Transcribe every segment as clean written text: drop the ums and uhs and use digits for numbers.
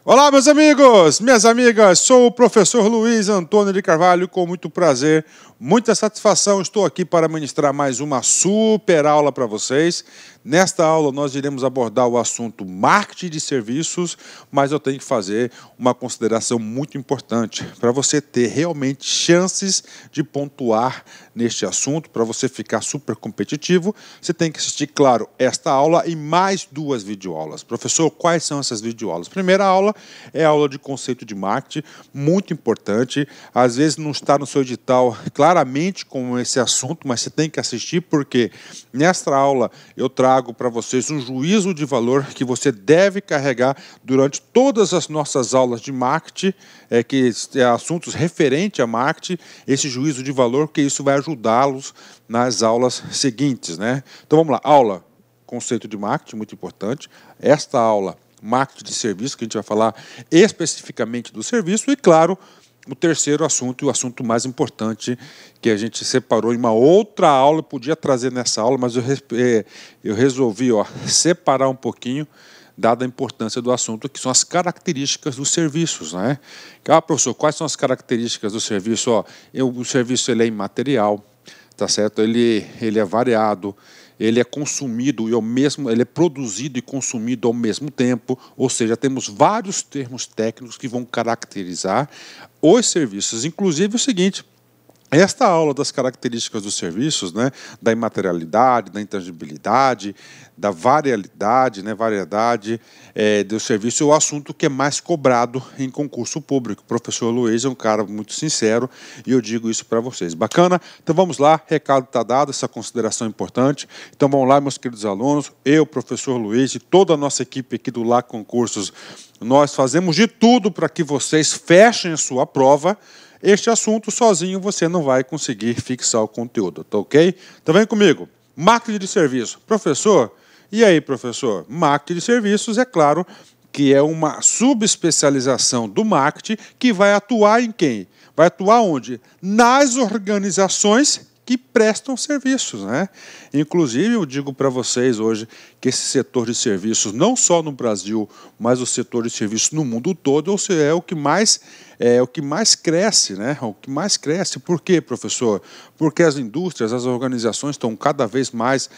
Olá, meus amigos, minhas amigas, sou o professor Luiz Antônio de Carvalho, com muito prazer, muita satisfação, estou aqui para ministrar mais uma super aula para vocês. Nesta aula nós iremos abordar o assunto marketing de serviços, mas eu tenho que fazer uma consideração muito importante para você ter realmente chances de pontuar neste assunto, para você ficar super competitivo. Você tem que assistir, claro, esta aula e mais duas videoaulas. Professor, quais são essas videoaulas? Primeira aula é a aula de conceito de marketing, muito importante. Às vezes não está no seu edital claramente com esse assunto, mas você tem que assistir, porque nesta aula eu trago para vocês um juízo de valor que você deve carregar durante todas as nossas aulas de marketing, que é assuntos referentes a marketing, esse juízo de valor, que isso vai ajudá-los nas aulas seguintes, né? Então vamos lá, aula conceito de marketing, muito importante. Esta aula marketing de serviço, que a gente vai falar especificamente do serviço, e claro, o terceiro assunto, e o assunto mais importante, que a gente separou em uma outra aula, podia trazer nessa aula, mas eu resolvi separar um pouquinho, dada a importância do assunto, que são as características dos serviços, né? Professor, quais são as características do serviço? O serviço ele é imaterial, tá certo? Ele é variado, ele é consumido e ele é produzido e consumido ao mesmo tempo, ou seja, temos vários termos técnicos que vão caracterizar os serviços. Inclusive o seguinte, esta aula das características dos serviços, né, da imaterialidade, da intangibilidade, da variedade do serviço, é o assunto que é mais cobrado em concurso público. O professor Luiz é um cara muito sincero e eu digo isso para vocês. Bacana? Então vamos lá, recado está dado, essa consideração importante. Então vamos lá, meus queridos alunos, eu, professor Luiz e toda a nossa equipe aqui do LAC Concursos, nós fazemos de tudo para que vocês fechem a sua prova. Este assunto sozinho você não vai conseguir fixar o conteúdo, tá ok? Então vem comigo. Marketing de serviço. Professor, e aí, professor? Marketing de serviços, é claro que é uma subespecialização do marketing que vai atuar em quem? Vai atuar onde? Nas organizações que prestam serviços, né? Inclusive, eu digo para vocês hoje que esse setor de serviços, não só no Brasil, mas o setor de serviços no mundo todo, é o que mais cresce, né? O que mais cresce. Por quê, professor? Porque as indústrias, as organizações estão cada vez mais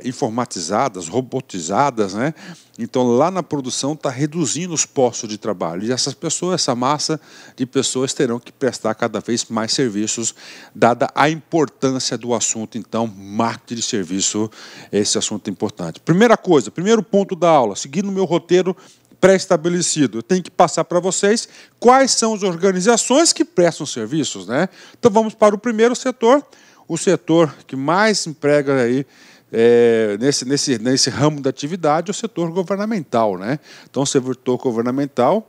informatizadas, robotizadas, né? Então, lá na produção está reduzindo os postos de trabalho. E essas pessoas, essa massa de pessoas terão que prestar cada vez mais serviços, dada a importância do assunto. Então, marketing de serviço, esse assunto é importante. Primeira coisa, primeiro ponto da aula, seguindo o meu roteiro pré-estabelecido, eu tenho que passar para vocês quais são as organizações que prestam serviços, né? Então vamos para o primeiro setor, o setor que mais emprega aí nesse ramo da atividade, é o setor governamental, né? Então o setor governamental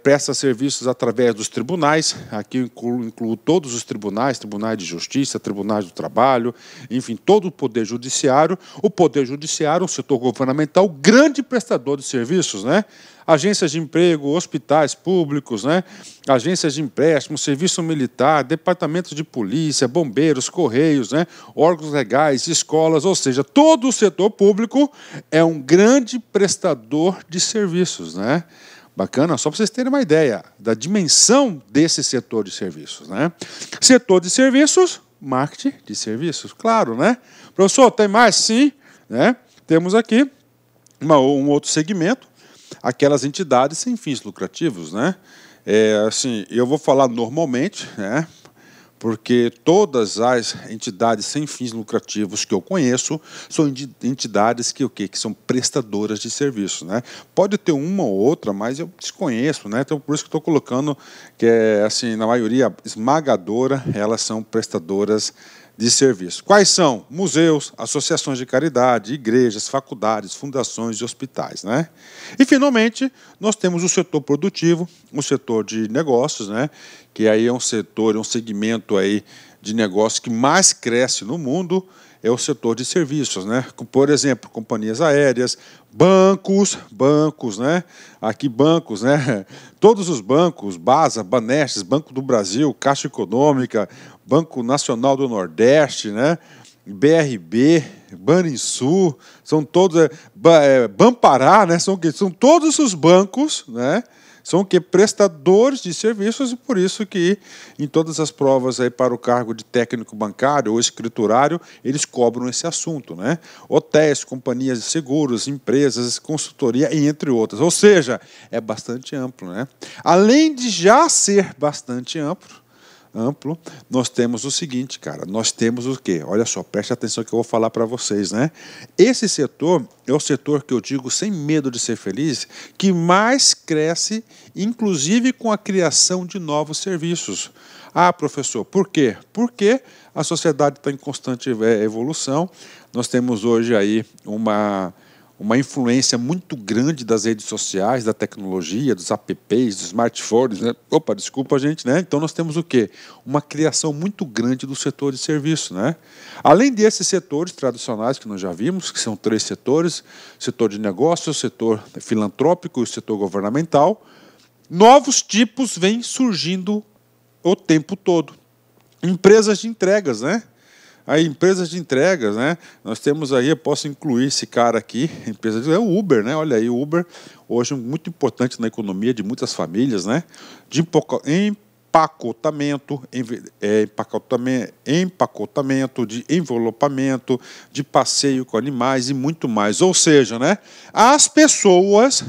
presta serviços através dos tribunais, aqui eu incluo todos os tribunais, tribunais de justiça, tribunais do trabalho, enfim, todo o poder judiciário. O poder judiciário, o setor governamental, grande prestador de serviços, né? Agências de emprego, hospitais públicos, né? Agências de empréstimo, serviço militar, departamentos de polícia, bombeiros, correios, né? Órgãos legais, escolas, ou seja, todo o setor público é um grande prestador de serviços, né? Bacana, só para vocês terem uma ideia da dimensão desse setor de serviços, né? Setor de serviços, marketing de serviços, claro, né? Professor, tem mais? Sim, né? Temos aqui um outro segmento, aquelas entidades sem fins lucrativos, né? Assim, eu vou falar normalmente, né? Porque todas as entidades sem fins lucrativos que eu conheço são entidades que são prestadoras de serviços, né? Pode ter uma ou outra, mas eu desconheço, né? Então por isso que estou colocando que assim, na maioria esmagadora, elas são prestadoras de serviço. Quais são? Museus, associações de caridade, igrejas, faculdades, fundações e hospitais, né? E, finalmente, nós temos o setor produtivo, o setor de negócios, né? Que aí é um setor, é um segmento aí de negócio que mais cresce no mundo, é o setor de serviços, né? Por exemplo, companhias aéreas, bancos, né? Aqui bancos, né? Todos os bancos, Basa, Banestes, Banco do Brasil, Caixa Econômica, Banco Nacional do Nordeste, né? BRB, Banrisul, são todos, Banpará, né? São todos os bancos, né? São prestadores de serviços, e por isso que em todas as provas aí para o cargo de técnico bancário ou escriturário, eles cobram esse assunto, né? Hotéis, companhias de seguros, empresas, consultoria e entre outras. Ou seja, é bastante amplo, né? Além de já ser bastante amplo, nós temos o seguinte, cara, nós temos o quê? Olha só, preste atenção que eu vou falar para vocês, né? Esse setor é o setor que eu digo, sem medo de ser feliz, que mais cresce, inclusive com a criação de novos serviços. Ah, professor, por quê? Porque a sociedade está em constante evolução. Nós temos hoje aí uma influência muito grande das redes sociais, da tecnologia, dos apps, dos smartphones, né? Opa, desculpa, gente, né? Então nós temos o quê? Uma criação muito grande do setor de serviço, né? Além desses setores tradicionais que nós já vimos, que são 3 setores: setor de negócios, setor filantrópico e o setor governamental, novos tipos vêm surgindo o tempo todo. Empresas de entregas, né? Aí, empresas de entregas, né? Nós temos aí, eu posso incluir esse cara aqui, é o Uber, né? Olha aí, o Uber, hoje muito importante na economia de muitas famílias, né? De empacotamento, de envelopamento, de passeio com animais e muito mais. Ou seja, né? As pessoas,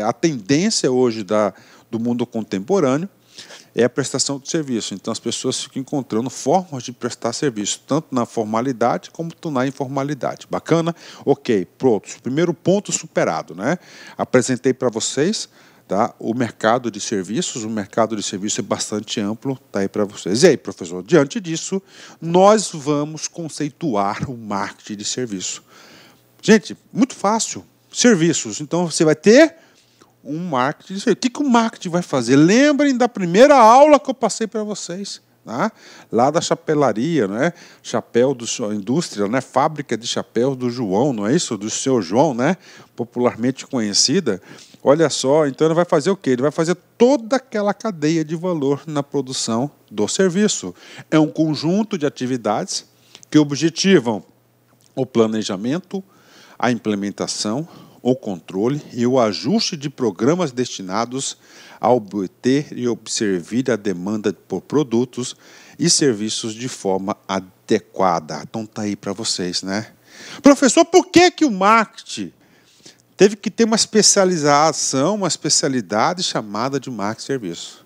a tendência hoje do mundo contemporâneo é a prestação de serviço. Então, as pessoas ficam encontrando formas de prestar serviço, tanto na formalidade como na informalidade. Bacana? Ok, pronto. Primeiro ponto superado, né? Apresentei para vocês, tá, o mercado de serviços. O mercado de serviço é bastante amplo, tá aí para vocês. E aí, professor, diante disso, nós vamos conceituar o marketing de serviço. Gente, muito fácil. Serviços. Então, você vai ter um marketing. O que o marketing vai fazer? Lembrem da primeira aula que eu passei para vocês, tá? Lá da chapelaria, né? Chapéu do indústria, né? Fábrica de chapéus do João, não é isso? Do seu João, né? Popularmente conhecida. Olha só, então ele vai fazer o quê? Ele vai fazer toda aquela cadeia de valor na produção do serviço. É um conjunto de atividades que objetivam o planejamento, a implementação, o controle e o ajuste de programas destinados a obter e observar a demanda por produtos e serviços de forma adequada. Então tá aí para vocês, né? Professor, por que o marketing teve que ter uma especialização, uma especialidade chamada de marketing de serviço?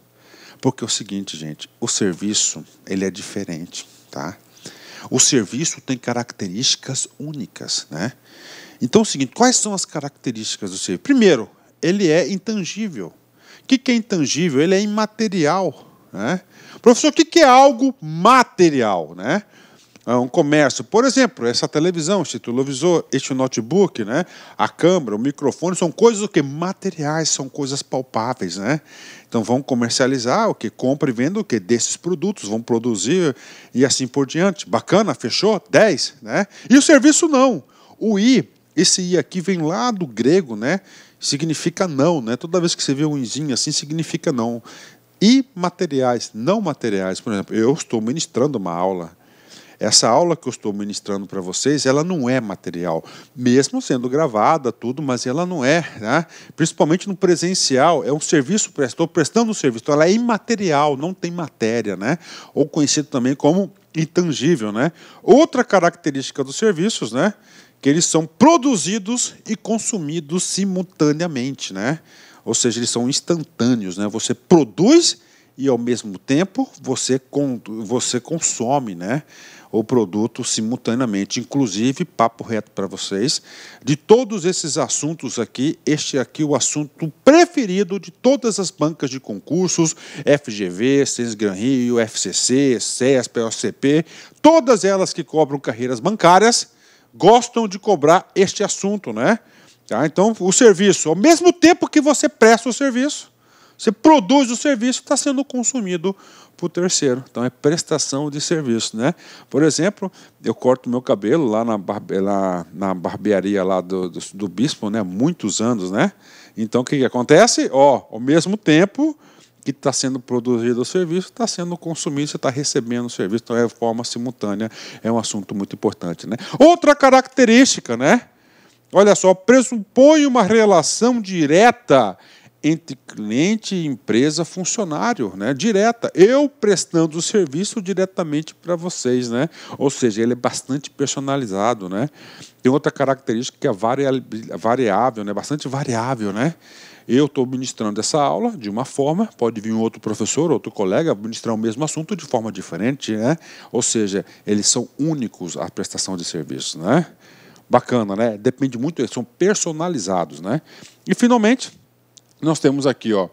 Porque é o seguinte, gente, o serviço, ele é diferente, tá? O serviço tem características únicas, né? Então é o seguinte, quais são as características do serviço? Primeiro, ele é intangível. O que é intangível? Ele é imaterial, né? Professor, o que é algo material, né? Um comércio, por exemplo, essa televisão, este televisor, este notebook, né? A câmera, o microfone, são coisas o quê? Materiais, são coisas palpáveis, né? Então vão comercializar o quê? Compra e venda o quê? Desses produtos, vão produzir e assim por diante. Bacana, fechou? 10, né? E o serviço não. O I, esse I aqui vem lá do grego, né? Significa não, né? Toda vez que você vê um izinho assim, significa não. E materiais, não materiais. Por exemplo, eu estou ministrando uma aula. Essa aula que eu estou ministrando para vocês, ela não é material, mesmo sendo gravada, tudo, mas ela não é, né? Principalmente no presencial, é um serviço, estou prestando um serviço, então ela é imaterial, não tem matéria, né? Ou conhecido também como intangível, né? Outra característica dos serviços, né? Que eles são produzidos e consumidos simultaneamente, né? Ou seja, eles são instantâneos, né? Você produz e, ao mesmo tempo, você consome, né? O produto simultaneamente. Inclusive, papo reto para vocês, de todos esses assuntos aqui, este aqui é o assunto preferido de todas as bancas de concursos, FGV, Ciências Gran Rio, FCC, CESP, OCP, todas elas que cobram carreiras bancárias, gostam de cobrar este assunto, né? Tá? Então, o serviço, ao mesmo tempo que você presta o serviço, você produz o serviço, está sendo consumido por terceiro. Então, é prestação de serviço, né? Por exemplo, eu corto meu cabelo lá na barbearia lá do bispo, né? Há muitos anos, né? Então, o que acontece? Ao mesmo tempo que está sendo produzido o serviço, está sendo consumido, você está recebendo o serviço, então é forma simultânea, é um assunto muito importante, né? Outra característica, né? Olha só, pressupõe uma relação direta entre cliente, empresa, funcionário, né? Direta. Eu prestando o serviço diretamente para vocês, né? Ou seja, ele é bastante personalizado, né? Tem outra característica que é variável, né? Bastante variável, né? Eu estou ministrando essa aula de uma forma, pode vir um outro professor, outro colega, ministrar o mesmo assunto de forma diferente, né? Ou seja, eles são únicos à prestação de serviço, né? Bacana, né? Depende muito, eles são personalizados, né? E, finalmente, nós temos aqui, ó,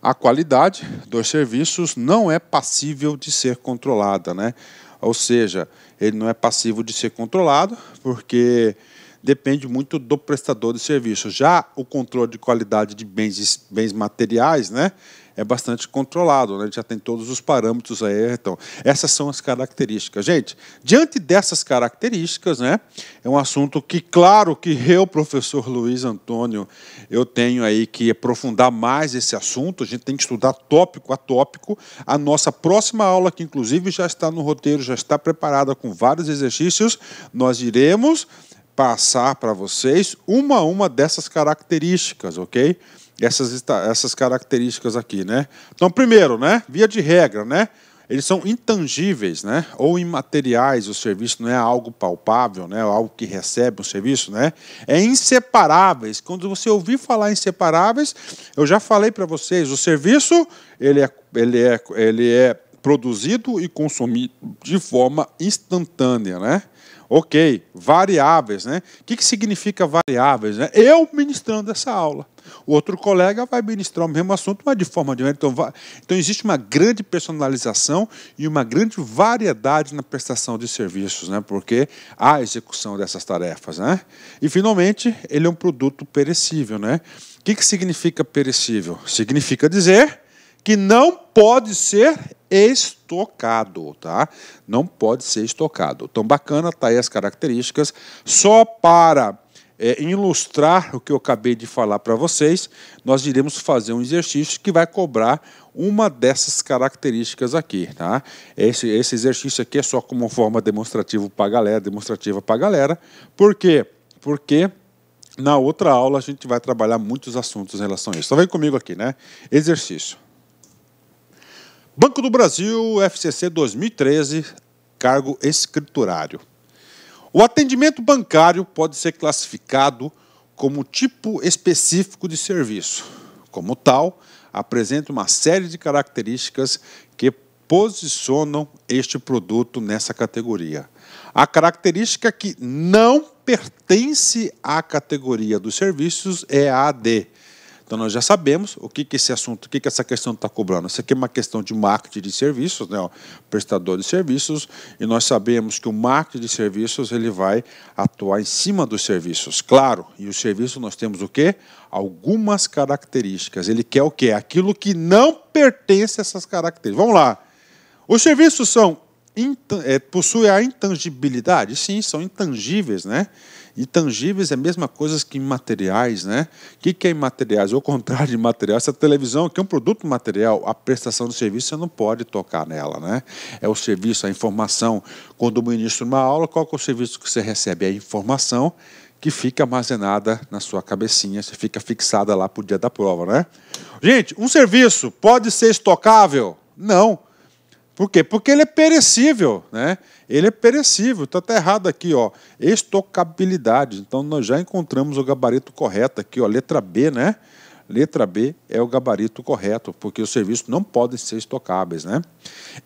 a qualidade dos serviços não é passível de ser controlada, né? Ou seja, ele não é passivo de ser controlado, porque depende muito do prestador de serviço. Já o controle de qualidade de bens materiais, né, é bastante controlado, né? Já tem todos os parâmetros aí. Então, essas são as características. Gente, diante dessas características, né, é um assunto que, claro, que eu, professor Luiz Antônio, eu tenho aí que aprofundar mais esse assunto. A gente tem que estudar tópico a tópico. A nossa próxima aula, que inclusive já está no roteiro, já está preparada com vários exercícios, nós iremos passar para vocês uma a uma dessas características, ok? Essas características aqui, né? Então, primeiro, né? Via de regra, né? Eles são intangíveis, né? Ou imateriais. O serviço não é algo palpável, né? Algo que recebe um serviço, né? É inseparáveis. Quando você ouvir falar inseparáveis, eu já falei para vocês, o serviço ele é produzido e consumido de forma instantânea, né? Ok, variáveis, né? O que significa variáveis, né? Eu ministrando essa aula. O outro colega vai ministrar o mesmo assunto, mas de forma diferente. Então existe uma grande personalização e uma grande variedade na prestação de serviços, né? Porque há a execução dessas tarefas, né? E, finalmente, ele é um produto perecível, né? O que significa perecível? Significa dizer que não pode ser estocado, tá? Não pode ser estocado. Então, bacana, tá aí as características. Só para ilustrar o que eu acabei de falar para vocês, nós iremos fazer um exercício que vai cobrar uma dessas características aqui, tá? Esse exercício aqui é só como forma demonstrativa para a galera. Por quê? Porque na outra aula a gente vai trabalhar muitos assuntos em relação a isso. Então, vem comigo aqui, né? Exercício. Banco do Brasil, FCC 2013, cargo escriturário. O atendimento bancário pode ser classificado como tipo específico de serviço. Como tal, apresenta uma série de características que posicionam este produto nessa categoria. A característica que não pertence à categoria dos serviços é a AD. Então, nós já sabemos o que esse assunto, o que essa questão está cobrando. Isso aqui é uma questão de marketing de serviços, né? Prestador de serviços, e nós sabemos que o marketing de serviços ele vai atuar em cima dos serviços. Claro, e os serviços nós temos o quê? Algumas características. Ele quer o quê? Aquilo que não pertence a essas características. Vamos lá. Os serviços possuem a intangibilidade? Sim, são intangíveis, né? Intangíveis é a mesma coisa que imateriais, né? O que é imateriais? Ao contrário de imaterial, essa televisão aqui é um produto material, a prestação do serviço você não pode tocar nela, né? É o serviço, a informação. Quando eu ministro uma aula, qual que é o serviço que você recebe? É a informação que fica armazenada na sua cabecinha, você fica fixada lá para o dia da prova, né? Gente, um serviço pode ser estocável? Não. Por quê? Porque ele é perecível, né? Ele é perecível. Então está errado aqui, ó, estocabilidade. Então nós já encontramos o gabarito correto aqui, ó, letra B, né? Letra B é o gabarito correto, porque os serviços não podem ser estocáveis, né?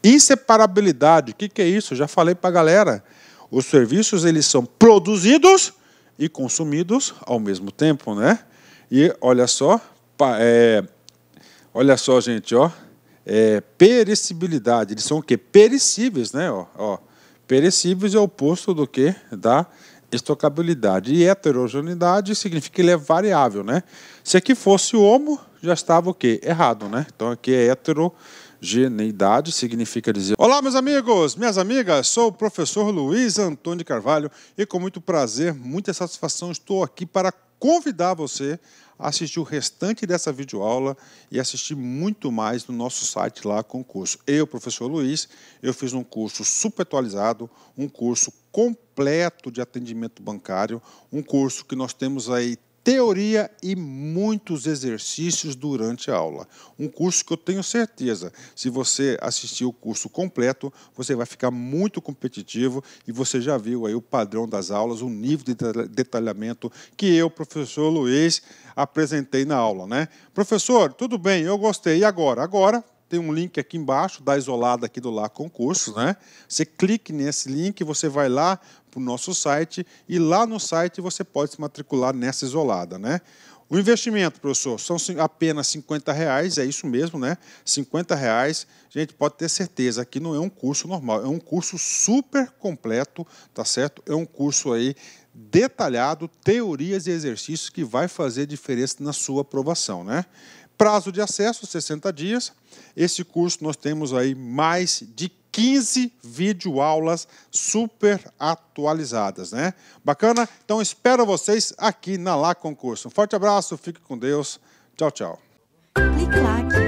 Inseparabilidade, o que é isso? Eu já falei para a galera. Os serviços eles são produzidos e consumidos ao mesmo tempo, né? E olha só, gente, ó. Perecibilidade, eles são o quê? Perecíveis, né? Perecíveis é o oposto do que? Da estocabilidade. E heterogeneidade significa que ele é variável, né? Se aqui fosse homo, já estava o quê? Errado, né? Então aqui é heterogeneidade, significa dizer... Olá, meus amigos, minhas amigas, sou o professor Luiz Antônio de Carvalho e com muito prazer, muita satisfação estou aqui para convidar você a assistir o restante dessa videoaula e assistir muito mais no nosso site lá com o curso. Eu, professor Luiz, eu fiz um curso super atualizado, um curso completo de atendimento bancário, um curso que nós temos aí teoria e muitos exercícios durante a aula. Um curso que eu tenho certeza, se você assistir o curso completo, você vai ficar muito competitivo e você já viu aí o padrão das aulas, o nível de detalhamento que eu, professor Luiz, apresentei na aula, né? Professor, tudo bem, eu gostei. E agora? Agora tem um link aqui embaixo, da isolada aqui do Lá Concursos, né? Você clique nesse link, você vai lá para o nosso site e lá no site você pode se matricular nessa isolada, né? O investimento, professor, são apenas R$50, é isso mesmo, né? R$50, gente, pode ter certeza que não é um curso normal, é um curso super completo, tá certo? É um curso aí detalhado, teorias e exercícios que vai fazer diferença na sua aprovação, né? Prazo de acesso, 60 dias. Esse curso nós temos aí mais de 15 videoaulas super atualizadas, né? Bacana? Então espero vocês aqui na Lá Concurso. Um forte abraço, fique com Deus. Tchau, tchau. Clique lá